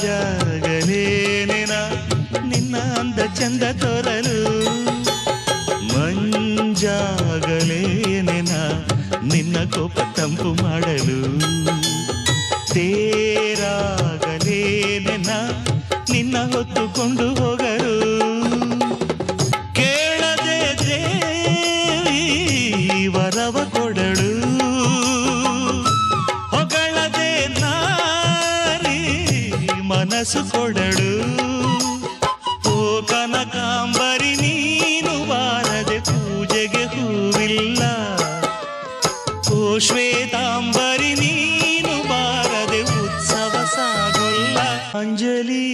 ಜಾಗಲೇನೆನ ನಿನ್ನ ಅಂದ ಚಂದ ತೋರಲು ಮಂಜಾಗಲೇನೆನ ನಿನ್ನ ಕೋಪ ತಂಪು ಮಾಡಲು ತೇರಾಗಲೇನೆನ ನಿನ್ನ ಹೊತ್ತುಕೊಂಡು ಹೋಗಲು ಕೇಳದೆ ದೇವಿ ವರವ ಕೊಡಳು ಹೊಗಳದೆ ನಾರಿ ಮನಸ್ಸು ಕೊಡಳು ಓ ಕನಕಾಂಬರಿ ನೀನು ಬಾರದೆ ಪೂಜೆಗೆ ಹೂವಿಲ್ಲ ಓ ಶ್ವೇತಾಂಬರಿ ನೀನು ಬಾರದೆ ಉತ್ಸವ ಸಾಗಲ್ಲ ಅಂಜಲಿ